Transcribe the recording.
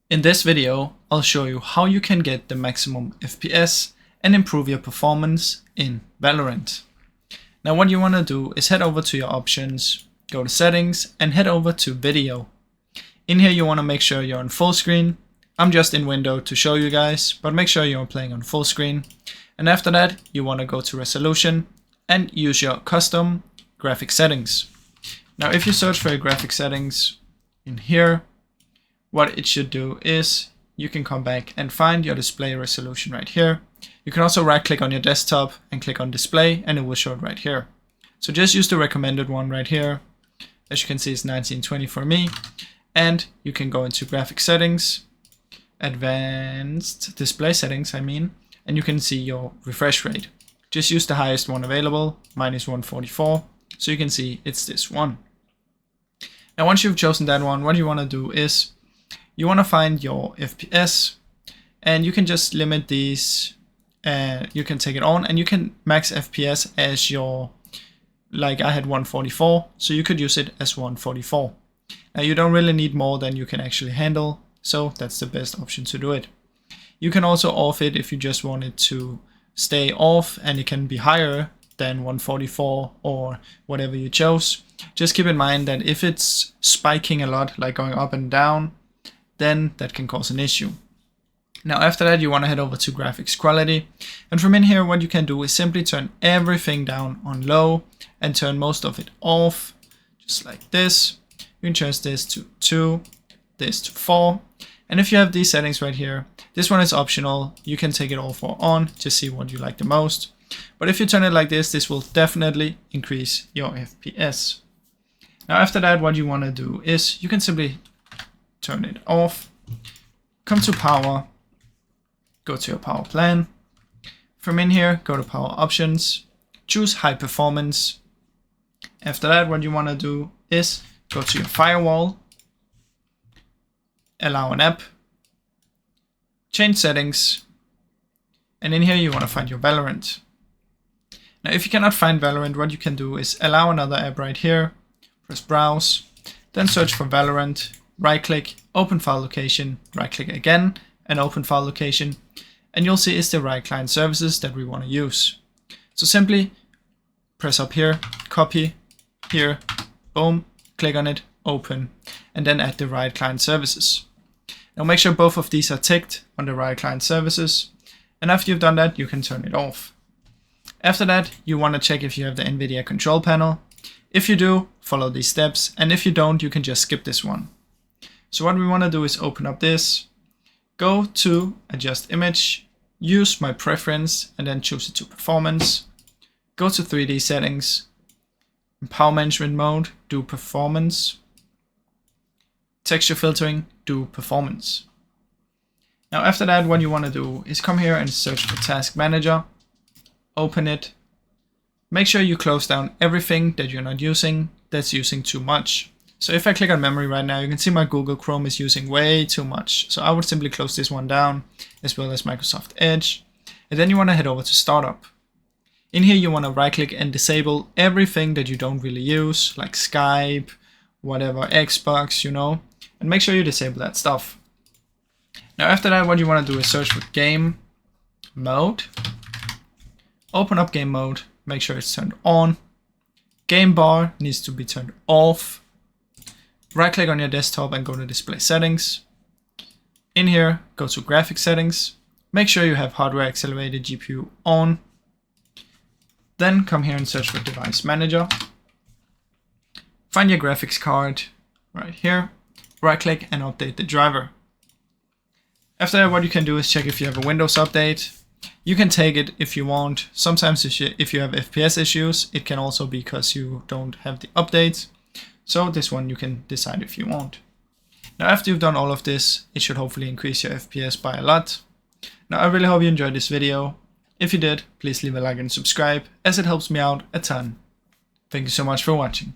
In this video, I'll show you how you can get the maximum FPS and improve your performance in Valorant. Now what you want to do is head over to your options, go to settings and head over to video. In here you want to make sure you're on full screen. I'm just in window to show you guys, but make sure you're playing on full screen. And after that you want to go to resolution and use your custom graphic settings. Now if you search for your graphic settings in here, what it should do is you can come back and find your display resolution right here. You can also right click on your desktop and click on display and it will show it right here. So just use the recommended one right here. As you can see, it's 1920 for me. And you can go into graphic settings, advanced display settings, and you can see your refresh rate. Just use the highest one available. Mine is 144. So you can see it's this one. Now once you've chosen that one, what you want to do is you want to find your FPS and you can just limit these. You can take it on and you can max FPS as your, like I had 144, so you could use it as 144. Now you don't really need more than you can actually handle, so that's the best option to do it. You can also off it if you just want it to stay off, and it can be higher than 144 or whatever you chose. Just keep in mind that if it's spiking a lot, like going up and down, then that can cause an issue. Now after that you want to head over to graphics quality, and from in here what you can do is simply turn everything down on low and turn most of it off, just like this. You can change this to 2, this to 4, and if you have these settings right here, this one is optional. You can take it all for on, just see what you like the most. But if you turn it like this will definitely increase your FPS. Now after that what you want to do is you can simply turn it off, come to power, go to your power plan. From in here, go to power options, choose high performance. After that, what you want to do is go to your firewall, allow an app, change settings, and in here you want to find your Valorant. Now if you cannot find Valorant, what you can do is allow another app right here, press browse, then search for Valorant, right click, open file location, right click again and open file location, and you'll see it's the right client services that we want to use. So simply press up here, copy here, boom, click on it, open, and then add the right client services. Now make sure both of these are ticked on the right client services, and after you've done that you can turn it off. After that you want to check if you have the NVIDIA control panel. If you do, follow these steps, and if you don't, you can just skip this one. So what we want to do is open up this, go to adjust image, use my preference and then choose it to performance, go to 3D settings, in power management mode, do performance, texture filtering, do performance. Now after that what you want to do is come here and search for task manager, open it, make sure you close down everything that you're not using that's using too much. So if I click on memory right now, you can see my Google Chrome is using way too much. So I would simply close this one down, as well as Microsoft Edge. And then you want to head over to startup. In here you want to right click and disable everything that you don't really use, like Skype, whatever, Xbox, and make sure you disable that stuff. Now after that what you want to do is search for game mode, open up game mode, make sure it's turned on, game bar needs to be turned off. Right click on your desktop and go to display settings. In here, go to graphic settings. Make sure you have hardware accelerated GPU on. Then come here and search for device manager. Find your graphics card right here. Right click and update the driver. After that, what you can do is check if you have a Windows update. You can take it if you want. Sometimes if you have FPS issues, it can also be because you don't have the updates. So this one you can decide if you want. Now after you've done all of this, it should hopefully increase your FPS by a lot. Now I really hope you enjoyed this video. If you did, please leave a like and subscribe, as it helps me out a ton. Thank you so much for watching.